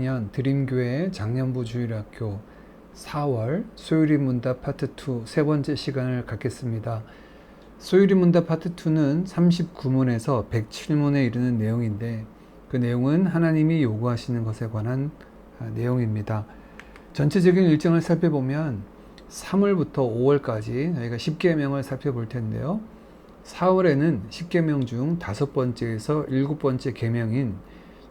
2024년 드림교회 장년부 주일학교 4월 소율이 문답 파트 2 세 번째 시간을 갖겠습니다. 소율이 문답 파트 2는 39문에서 107문에 이르는 내용인데 그 내용은 하나님이 요구하시는 것에 관한 내용입니다. 전체적인 일정을 살펴보면 3월부터 5월까지 저희가 10계명을 살펴볼 텐데요. 4월에는 10계명 중 5번째에서 7번째 계명인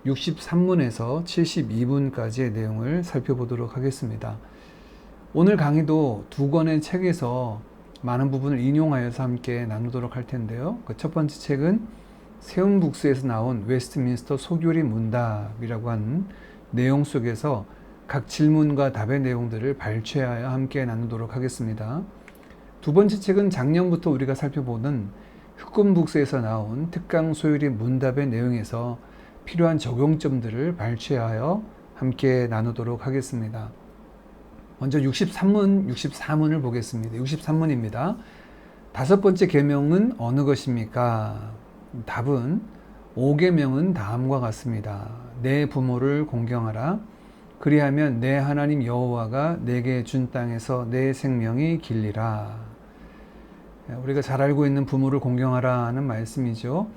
63문에서 72문까지의 내용을 살펴보도록 하겠습니다. 오늘 강의도 두 권의 책에서 많은 부분을 인용하여서 함께 나누도록 할 텐데요. 그 첫 번째 책은 세움북스에서 나온 웨스트민스터 소교리 문답이라고 하는 내용 속에서 각 질문과 답의 내용들을 발췌하여 함께 나누도록 하겠습니다. 두 번째 책은 작년부터 우리가 살펴보는 흑금북스에서 나온 특강 소율이 문답의 내용에서 필요한 적용점들을 발췌하여 함께 나누도록 하겠습니다. 먼저 63문, 64문을 보겠습니다. 63문입니다. 다섯 번째 계명은 어느 것입니까? 답은 5계명은 다음과 같습니다. 내 부모를 공경하라. 그리하면 내 하나님 여호와가 내게 준 땅에서 내 생명이 길리라. 우리가 잘 알고 있는 부모를 공경하라 하는 말씀이죠.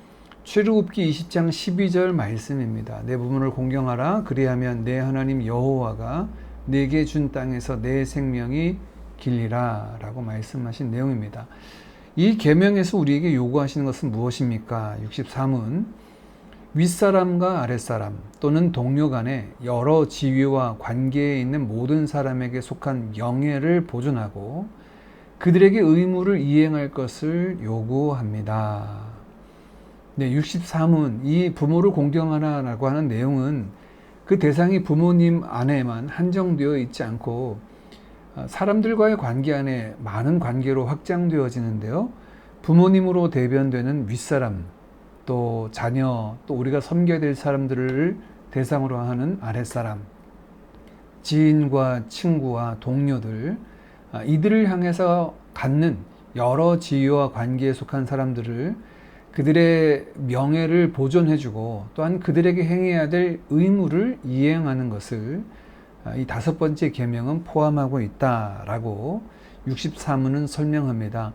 출애굽기 20장 12절 말씀입니다. 내 부모를 공경하라. 그리하면 내 하나님 여호와가 내게 준 땅에서 내 생명이 길리라 라고 말씀하신 내용입니다. 이 계명에서 우리에게 요구하시는 것은 무엇입니까? 63은 윗사람과 아랫사람 또는 동료 간에 여러 지위와 관계에 있는 모든 사람에게 속한 명예를 보존하고 그들에게 의무를 이행할 것을 요구합니다. 네, 63은 이 부모를 공경하라라고 하는 내용은 그 대상이 부모님 안에만 한정되어 있지 않고 사람들과의 관계 안에 많은 관계로 확장되어지는데요. 부모님으로 대변되는 윗사람, 또 자녀, 또 우리가 섬겨야 될 사람들을 대상으로 하는 아랫사람, 지인과 친구와 동료들, 이들을 향해서 갖는 여러 지위와 관계에 속한 사람들을 그들의 명예를 보존해주고 또한 그들에게 행해야 될 의무를 이행하는 것을 이 다섯 번째 계명은 포함하고 있다라고 63문은 설명합니다.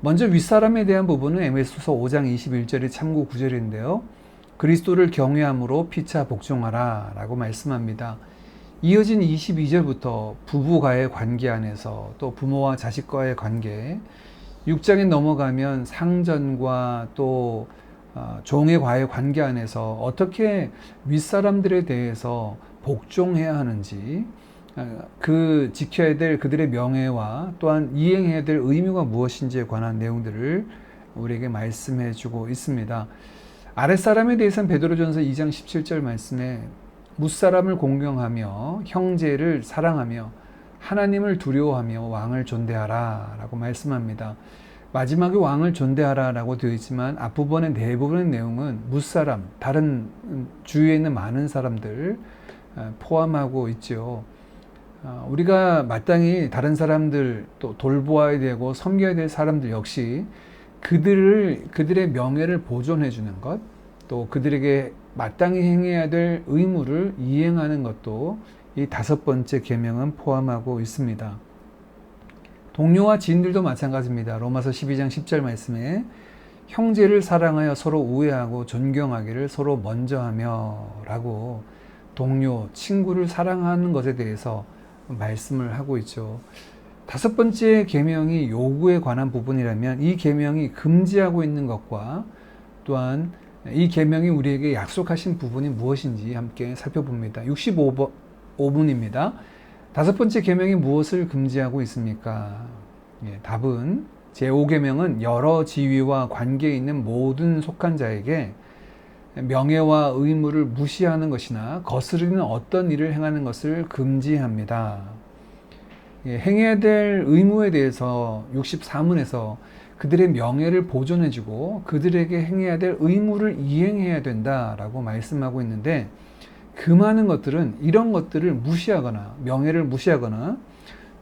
먼저 윗사람에 대한 부분은 에베소서 5장 21절이 참고 구절인데요. 그리스도를 경외함으로 피차 복종하라 라고 말씀합니다. 이어진 22절부터 부부가의 관계 안에서 또 부모와 자식과의 관계, 6장에 넘어가면 상전과 또 종의 과의 관계 안에서 어떻게 윗사람들에 대해서 복종해야 하는지, 그 지켜야 될 그들의 명예와 또한 이행해야 될 의무가 무엇인지에 관한 내용들을 우리에게 말씀해 주고 있습니다. 아랫사람에 대해서는 베드로전서 2장 17절 말씀에 뭇사람을 공경하며 형제를 사랑하며 하나님을 두려워하며 왕을 존대하라 라고 말씀합니다. 마지막에 왕을 존대하라 라고 되어 있지만 앞부분의 대부분의 내용은 뭇사람, 다른 주위에 있는 많은 사람들 포함하고 있죠. 우리가 마땅히 다른 사람들 또 돌보아야 되고 섬겨야 될 사람들 역시 그들의 명예를 보존해 주는 것, 또 그들에게 마땅히 행해야 될 의무를 이행하는 것도 이 다섯 번째 계명은 포함하고 있습니다. 동료와 지인들도 마찬가지입니다. 로마서 12장 10절 말씀에 형제를 사랑하여 서로 우애하고 존경하기를 서로 먼저 하며 라고 동료, 친구를 사랑하는 것에 대해서 말씀을 하고 있죠. 다섯 번째 계명이 요구에 관한 부분이라면 이 계명이 금지하고 있는 것과 또한 이 계명이 우리에게 약속하신 부분이 무엇인지 함께 살펴봅니다. 65문입니다. 다섯 번째 계명이 무엇을 금지하고 있습니까? 답은 제5계명은 여러 지위와 관계에 있는 모든 속한 자에게 명예와 의무를 무시하는 것이나 거스르는 어떤 일을 행하는 것을 금지합니다. 행해야 될 의무에 대해서 64문에서 그들의 명예를 보존해주고 그들에게 행해야 될 의무를 이행해야 된다라고 말씀하고 있는데 그 많은 것들은 이런 것들을 무시하거나 명예를 무시하거나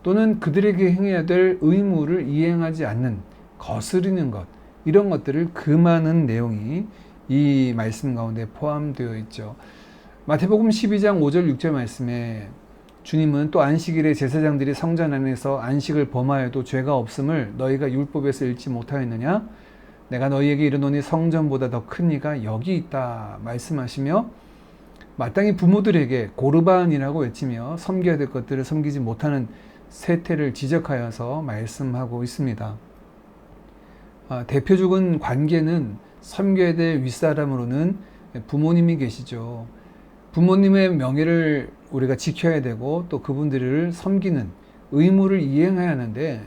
또는 그들에게 행해야 될 의무를 이행하지 않는 거스르는 것, 이런 것들을 금하는 내용이 이 말씀 가운데 포함되어 있죠. 마태복음 12장 5절 6절 말씀에 주님은 또 안식일에 제사장들이 성전 안에서 안식을 범하여도 죄가 없음을 너희가 율법에서 읽지 못하였느냐? 내가 너희에게 이르노니 성전보다 더 큰 이가 여기 있다 말씀하시며 마땅히 부모들에게 고르반이라고 외치며 섬겨야 될 것들을 섬기지 못하는 세태를 지적하여서 말씀하고 있습니다. 대표적인 관계는 섬겨야 될 윗사람으로는 부모님이 계시죠. 부모님의 명예를 우리가 지켜야 되고 또 그분들을 섬기는 의무를 이행해야 하는데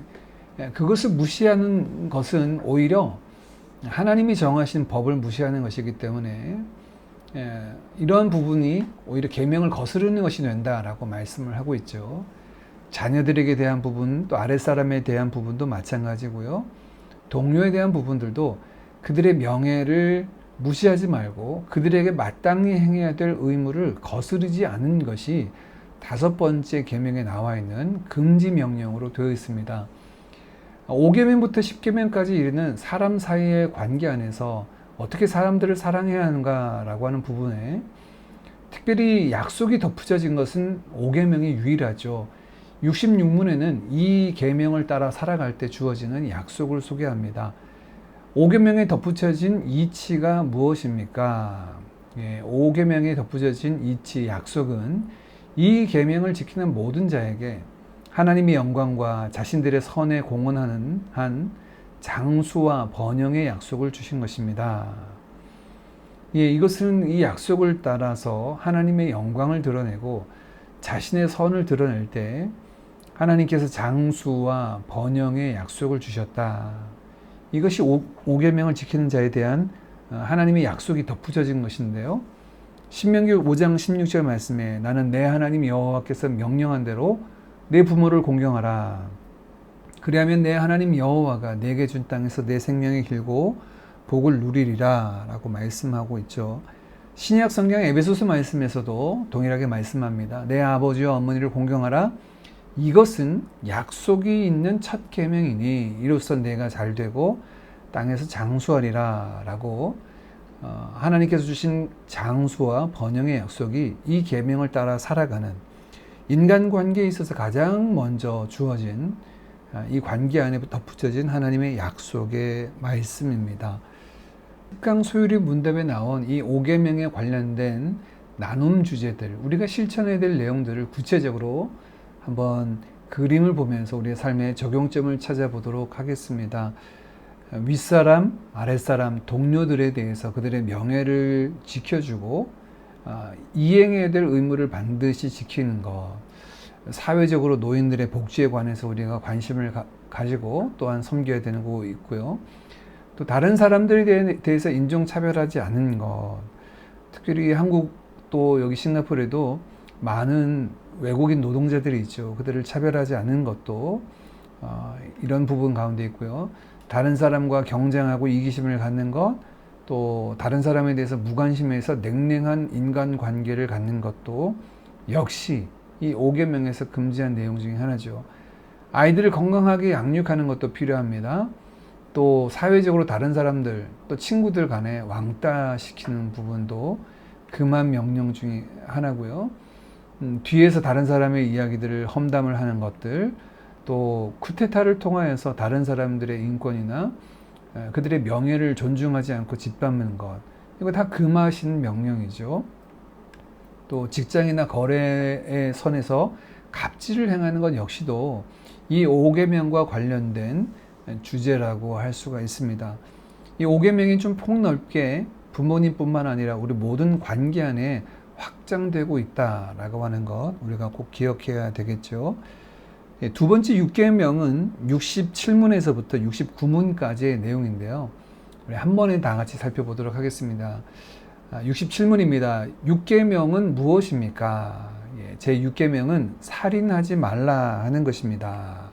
그것을 무시하는 것은 오히려 하나님이 정하신 법을 무시하는 것이기 때문에 이러한 부분이 오히려 계명을 거스르는 것이 된다라고 말씀을 하고 있죠. 자녀들에게 대한 부분, 또 아랫사람에 대한 부분도 마찬가지고요. 동료에 대한 부분들도 그들의 명예를 무시하지 말고 그들에게 마땅히 행해야 될 의무를 거스르지 않는 것이 5번째 계명에 나와 있는 금지 명령으로 되어 있습니다. 5계명부터 10계명까지 이르는 사람 사이의 관계 안에서 어떻게 사람들을 사랑해야 하는가라고 하는 부분에 특별히 약속이 덧붙여진 것은 5계명이 유일하죠. 66문에는 이 계명을 따라 살아갈 때 주어지는 약속을 소개합니다. 5계명에 덧붙여진 이치가 무엇입니까? 5계명에 덧붙여진 이치, 약속은 이 계명을 지키는 모든 자에게 하나님의 영광과 자신들의 선에 공헌하는 한 장수와 번영의 약속을 주신 것입니다. 이것은 이 약속을 따라서 하나님의 영광을 드러내고 자신의 선을 드러낼 때 하나님께서 장수와 번영의 약속을 주셨다. 이것이 5계명을 지키는 자에 대한 하나님의 약속이 덧붙여진 것인데요. 신명기 5장 16절 말씀에 나는 내 하나님 여호와께서 명령한 대로 내 부모를 공경하라. 그리하면 내 하나님 여호와가 내게 준 땅에서 내 생명이 길고 복을 누리리라 라고 말씀하고 있죠. 신약 성경 에베소서 말씀에서도 동일하게 말씀합니다. 내 아버지와 어머니를 공경하라. 이것은 약속이 있는 첫 계명이니 이로써 내가 잘되고 땅에서 장수하리라 라고 하나님께서 주신 장수와 번영의 약속이 이 계명을 따라 살아가는 인간관계에 있어서 가장 먼저 주어진 이 관계 안에 덧붙여진 하나님의 약속의 말씀입니다. 특강 소유리 문답에 나온 이 5계명에 관련된 나눔 주제들, 우리가 실천해야 될 내용들을 구체적으로 한번 그림을 보면서 우리의 삶의 적용점을 찾아보도록 하겠습니다. 윗사람, 아랫사람, 동료들에 대해서 그들의 명예를 지켜주고 이행해야 될 의무를 반드시 지키는 것, 사회적으로 노인들의 복지에 관해서 우리가 관심을 가지고 또한 섬겨야 되는 거 있고요. 또 다른 사람들에 대해서 인종차별하지 않는 것, 특별히 한국 또 여기 싱가포르에도 많은 외국인 노동자들이 있죠. 그들을 차별하지 않는 것도 이런 부분 가운데 있고요. 다른 사람과 경쟁하고 이기심을 갖는 것, 또 다른 사람에 대해서 무관심해서 냉랭한 인간관계를 갖는 것도 역시 이 5계명에서 금지한 내용 중에 하나죠. 아이들을 건강하게 양육하는 것도 필요합니다. 또 사회적으로 다른 사람들, 또 친구들 간에 왕따시키는 부분도 금한 명령 중에 하나고요. 뒤에서 다른 사람의 이야기들을 험담을 하는 것들, 또 쿠데타를 통하여서 다른 사람들의 인권이나 그들의 명예를 존중하지 않고 짓밟는 것, 이거 다 금하신 명령이죠. 또 직장이나 거래의 선에서 갑질을 행하는 것 역시도 이 5계명과 관련된 주제라고 할 수가 있습니다. 이 5계명이 좀 폭넓게 부모님뿐만 아니라 우리 모든 관계 안에 확장되고 있다라고 하는 것 우리가 꼭 기억해야 되겠죠. 두 번째 6계명은 67문에서부터 69문까지의 내용인데요. 우리 한 번에 다 같이 살펴보도록 하겠습니다. 67문입니다. 6계명은 무엇입니까? 제 6계명은 살인하지 말라 하는 것입니다.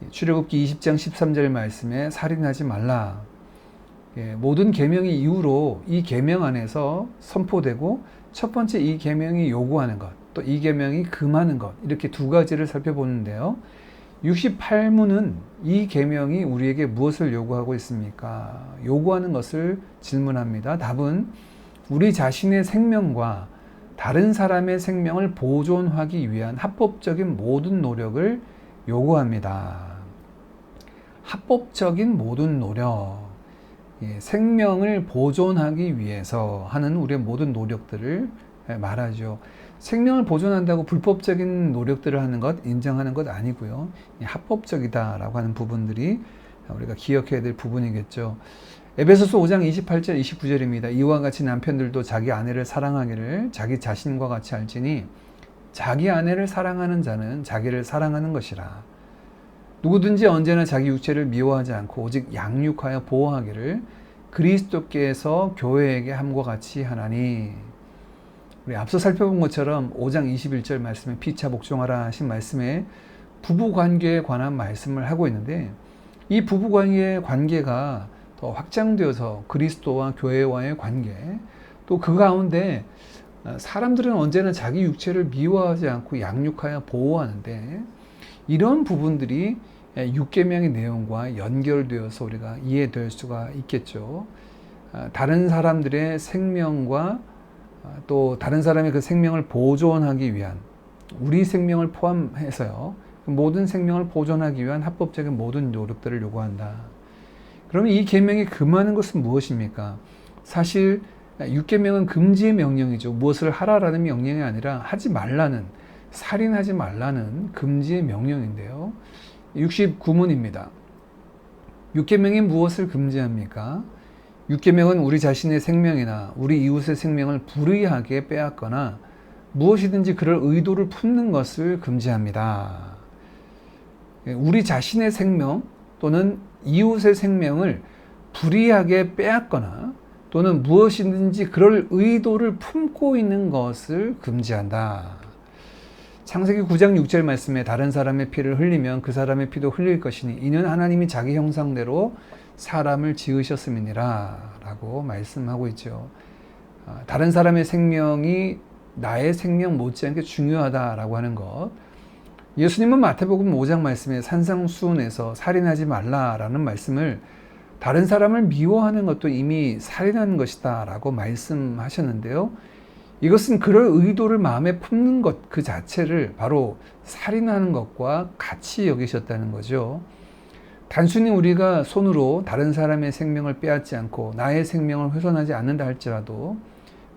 출애굽기 20장 13절 말씀에 살인하지 말라. 모든 계명이 이후로 이 계명 안에서 선포되고 첫 번째 이 계명이 요구하는 것, 또 이 계명이 금하는 것, 이렇게 두 가지를 살펴보는데요. 68문은 이 계명이 우리에게 무엇을 요구하고 있습니까? 요구하는 것을 질문합니다. 답은 우리 자신의 생명과 다른 사람의 생명을 보존하기 위한 합법적인 모든 노력을 요구합니다. 합법적인 모든 노력, 생명을 보존하기 위해서 하는 우리의 모든 노력들을 말하죠. 생명을 보존한다고 불법적인 노력들을 하는 것, 인정하는 것 아니고요. 합법적이다라고 하는 부분들이 우리가 기억해야 될 부분이겠죠. 에베소서 5장 28절 29절입니다. 이와 같이 남편들도 자기 아내를 사랑하기를 자기 자신과 같이 알지니 자기 아내를 사랑하는 자는 자기를 사랑하는 것이라. 누구든지 언제나 자기 육체를 미워하지 않고 오직 양육하여 보호하기를 그리스도께서 교회에게 함과 같이 하나니. 우리 앞서 살펴본 것처럼 5장 21절 말씀에 피차 복종하라 하신 말씀에 부부관계에 관한 말씀을 하고 있는데, 이 부부관계의 관계가 더 확장되어서 그리스도와 교회와의 관계, 또 그 가운데 사람들은 언제나 자기 육체를 미워하지 않고 양육하여 보호하는데, 이런 부분들이 6계명의 내용과 연결되어서 우리가 이해될 수가 있겠죠. 다른 사람들의 생명과 또 다른 사람의 그 생명을 보존하기 위한, 우리 생명을 포함해서요, 모든 생명을 보존하기 위한 합법적인 모든 노력들을 요구한다. 그러면 이 계명이 금하는 것은 무엇입니까? 사실 6계명은 금지의 명령이죠. 무엇을 하라라는 명령이 아니라 하지 말라는, 살인하지 말라는 금지의 명령인데요. 69문입니다. 6계명이 무엇을 금지합니까? 6계명은 우리 자신의 생명이나 우리 이웃의 생명을 불의하게 빼앗거나 무엇이든지 그럴 의도를 품는 것을 금지합니다. 우리 자신의 생명 또는 이웃의 생명을 불의하게 빼앗거나 또는 무엇이든지 그럴 의도를 품고 있는 것을 금지한다. 창세기 9장 6절 말씀에 다른 사람의 피를 흘리면 그 사람의 피도 흘릴 것이니 이는 하나님이 자기 형상대로 사람을 지으셨음이니라 라고 말씀하고 있죠. 다른 사람의 생명이 나의 생명 못지않게 중요하다라고 하는 것. 예수님은 마태복음 5장 말씀에 산상수훈에서 살인하지 말라라는 말씀을 다른 사람을 미워하는 것도 이미 살인하는 것이다 라고 말씀하셨는데요. 이것은 그럴 의도를 마음에 품는 것 그 자체를 바로 살인하는 것과 같이 여기셨다는 거죠. 단순히 우리가 손으로 다른 사람의 생명을 빼앗지 않고 나의 생명을 훼손하지 않는다 할지라도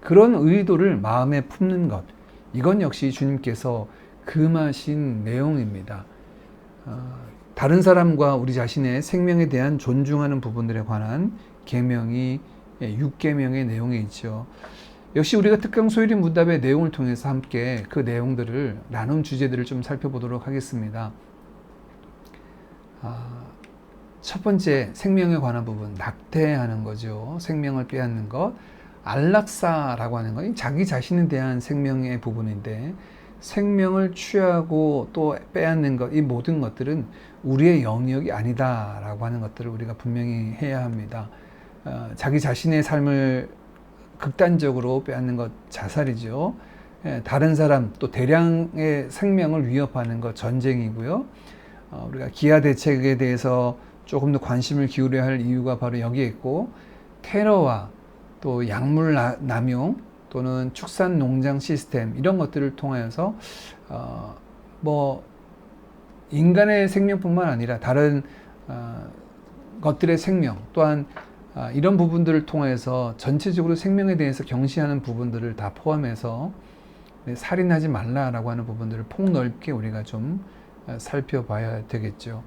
그런 의도를 마음에 품는 것, 이건 역시 주님께서 금하신 내용입니다. 다른 사람과 우리 자신의 생명에 대한 존중하는 부분들에 관한 계명이 6계명의 내용에 있죠. 역시 우리가 특강 소율이 문답의 내용을 통해서 함께 그 내용들을, 나눈 주제들을 좀 살펴보도록 하겠습니다. 첫 번째, 생명에 관한 부분, 낙태하는 거죠. 생명을 빼앗는 것. 안락사라고 하는 것, 자기 자신에 대한 생명의 부분인데, 생명을 취하고 또 빼앗는 것, 이 모든 것들은 우리의 영역이 아니다라고 하는 것들을 우리가 분명히 해야 합니다. 자기 자신의 삶을 극단적으로 빼앗는 것, 자살이죠. 다른 사람, 또 대량의 생명을 위협하는 것, 전쟁이고요. 우리가 기아 대책에 대해서 조금 더 관심을 기울여야 할 이유가 바로 여기에 있고, 테러와 또 약물 남용 또는 축산 농장 시스템, 이런 것들을 통하여서 인간의 생명뿐만 아니라 다른 것들의 생명 또한 이런 부분들을 통해서 전체적으로 생명에 대해서 경시하는 부분들을 다 포함해서 살인하지 말라라고 하는 부분들을 폭넓게 우리가 좀 살펴봐야 되겠죠.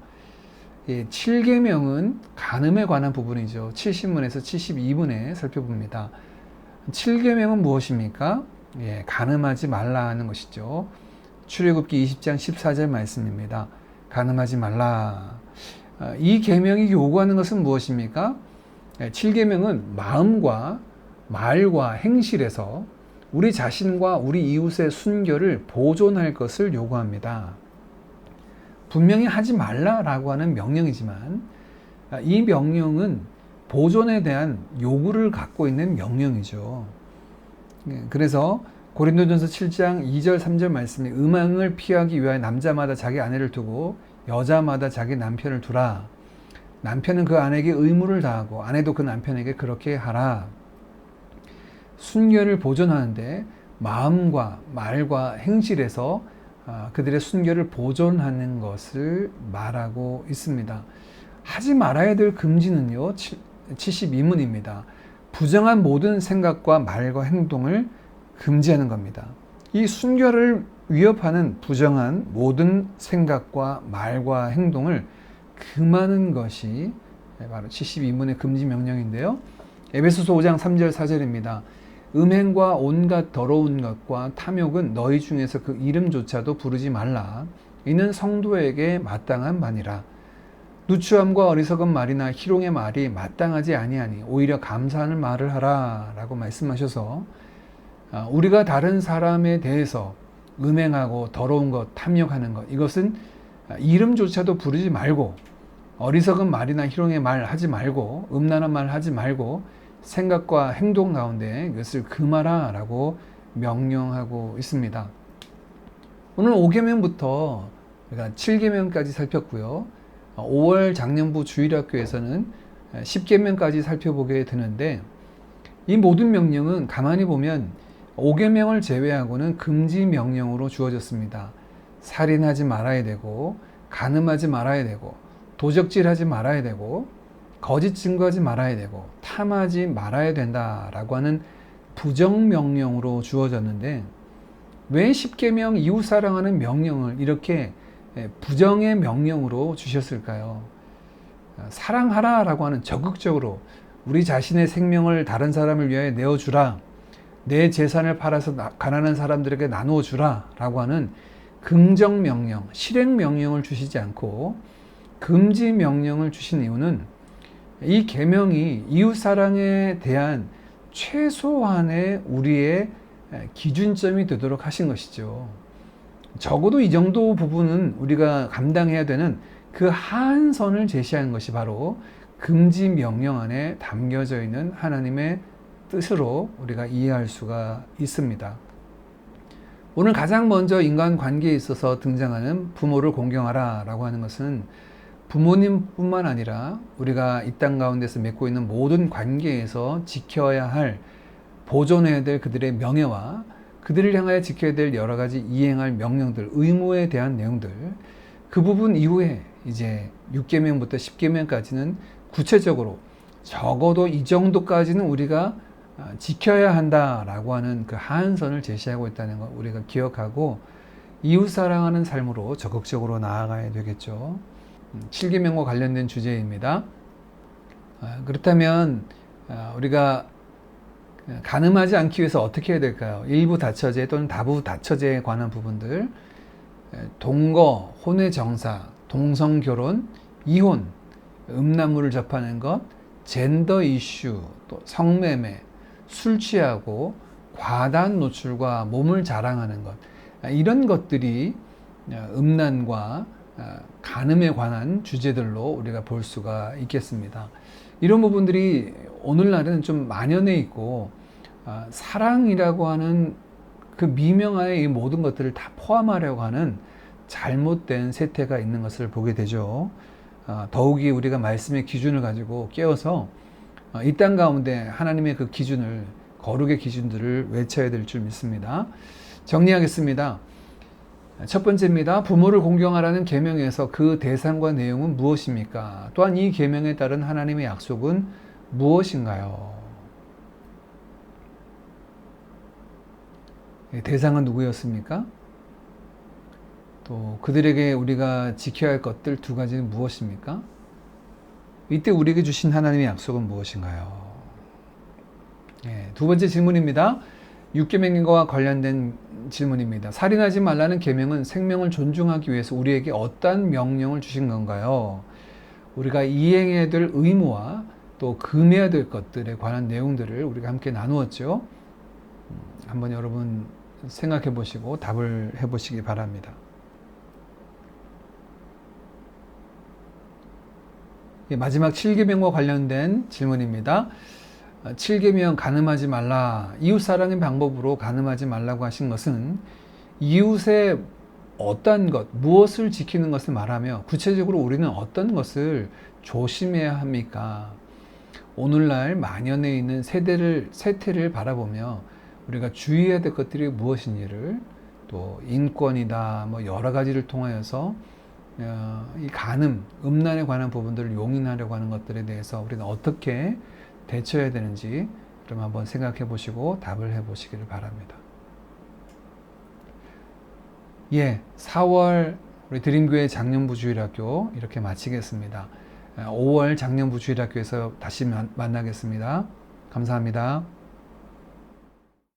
7계명은 간음에 관한 부분이죠. 70문에서 72문에 살펴봅니다. 7계명은 무엇입니까? 간음하지 말라 하는 것이죠. 출애굽기 20장 14절 말씀입니다. 간음하지 말라. 이 계명이 요구하는 것은 무엇입니까? 7계명은 마음과 말과 행실에서 우리 자신과 우리 이웃의 순결을 보존할 것을 요구합니다. 분명히 하지 말라라고 하는 명령이지만 이 명령은 보존에 대한 요구를 갖고 있는 명령이죠. 그래서 고린도전서 7장 2절 3절 말씀이 음행을 피하기 위하여 남자마다 자기 아내를 두고 여자마다 자기 남편을 두라. 남편은 그 아내에게 의무를 다하고 아내도 그 남편에게 그렇게 하라. 순결을 보존하는데 마음과 말과 행실에서 그들의 순결을 보존하는 것을 말하고 있습니다. 하지 말아야 될 금지는요, 72문입니다. 부정한 모든 생각과 말과 행동을 금지하는 겁니다. 이 순결을 위협하는 부정한 모든 생각과 말과 행동을 금하는 것이 바로 72문의 금지 명령인데요. 에베소서 5장 3절 4절입니다. 음행과 온갖 더러운 것과 탐욕은 너희 중에서 그 이름조차도 부르지 말라. 이는 성도에게 마땅한 바니라. 누추함과 어리석은 말이나 희롱의 말이 마땅하지 아니하니 오히려 감사하는 말을 하라 라고 말씀하셔서 우리가 다른 사람에 대해서 음행하고 더러운 것, 탐욕하는 것, 이것은 이름조차도 부르지 말고 어리석은 말이나 희롱의 말 하지 말고 음란한 말 하지 말고 생각과 행동 가운데 이것을 금하라 라고 명령하고 있습니다. 오늘 5계명부터 우리가 7계명까지 살폈고요. 5월 장년부 주일학교에서는 10계명까지 살펴보게 되는데 이 모든 명령은 가만히 보면 5계명을 제외하고는 금지 명령으로 주어졌습니다. 살인하지 말아야 되고 간음하지 말아야 되고 도적질하지 말아야 되고 거짓 증거하지 말아야 되고 탐하지 말아야 된다라고 하는 부정명령으로 주어졌는데 왜 10계명 이웃 사랑하는 명령을 이렇게 부정의 명령으로 주셨을까요? 사랑하라 라고 하는 적극적으로 우리 자신의 생명을 다른 사람을 위하여 내어주라, 내 재산을 팔아서 가난한 사람들에게 나누어 주라 라고 하는 긍정 명령, 실행 명령을 주시지 않고 금지 명령을 주신 이유는 이 계명이 이웃 사랑에 대한 최소한의 우리의 기준점이 되도록 하신 것이죠. 적어도 이 정도 부분은 우리가 감당해야 되는 그 한선을 제시한 것이 바로 금지 명령 안에 담겨져 있는 하나님의 뜻으로 우리가 이해할 수가 있습니다. 오늘 가장 먼저 인간관계에 있어서 등장하는 부모를 공경하라 라고 하는 것은 부모님뿐만 아니라 우리가 이 땅 가운데서 맺고 있는 모든 관계에서 지켜야 할, 보존해야 될 그들의 명예와 그들을 향하여 지켜야 될 여러 가지 이행할 명령들, 의무에 대한 내용들, 그 부분 이후에 이제 6계명부터 10계명까지는 구체적으로 적어도 이 정도까지는 우리가 지켜야 한다라고 하는 그 한선을 제시하고 있다는 것 우리가 기억하고 이웃 사랑하는 삶으로 적극적으로 나아가야 되겠죠. 7계명과 관련된 주제입니다. 그렇다면 우리가 간음하지 않기 위해서 어떻게 해야 될까요? 일부 다처제 또는 다부 다처제에 관한 부분들, 동거, 혼외 정사, 동성결혼, 이혼, 음란물을 접하는 것, 젠더 이슈, 또 성매매, 술 취하고 과다한 노출과 몸을 자랑하는 것, 이런 것들이 음란과 간음에 관한 주제들로 우리가 볼 수가 있겠습니다. 이런 부분들이 오늘날은 좀 만연해 있고 사랑이라고 하는 그 미명하에 이 모든 것들을 다 포함하려고 하는 잘못된 세태가 있는 것을 보게 되죠. 더욱이 우리가 말씀의 기준을 가지고 깨어서 이 땅 가운데 하나님의 그 기준을, 거룩의 기준들을 외쳐야 될 줄 믿습니다. 정리하겠습니다. 첫 번째입니다. 부모를 공경하라는 계명에서 그 대상과 내용은 무엇입니까? 또한 이 계명에 따른 하나님의 약속은 무엇인가요? 대상은 누구였습니까? 또 그들에게 우리가 지켜야 할 것들 두 가지는 무엇입니까? 이때 우리에게 주신 하나님의 약속은 무엇인가요? 두 번째 질문입니다. 6계명과 관련된 질문입니다. 살인하지 말라는 계명은 생명을 존중하기 위해서 우리에게 어떤 명령을 주신 건가요? 우리가 이행해야 될 의무와 또 금해야 될 것들에 관한 내용들을 우리가 함께 나누었죠. 한번 여러분 생각해 보시고 답을 해 보시기 바랍니다. 마지막 7계명과 관련된 질문입니다. 7계명 간음하지 말라. 이웃 사랑의 방법으로 간음하지 말라고 하신 것은 이웃의 어떤 것, 무엇을 지키는 것을 말하며 구체적으로 우리는 어떤 것을 조심해야 합니까? 오늘날 만연해 있는 세태를 바라보며 우리가 주의해야 될 것들이 무엇인지를, 또 인권이다 뭐 여러 가지를 통하여서 이 간음, 음란에 관한 부분들을 용인하려고 하는 것들에 대해서 우리는 어떻게 대처해야 되는지 좀 한번 생각해 보시고 답을 해 보시기를 바랍니다. 예, 4월 우리 드림교회 장년부 주일학교 이렇게 마치겠습니다. 5월 장년부 주일학교에서 다시 만나겠습니다. 감사합니다.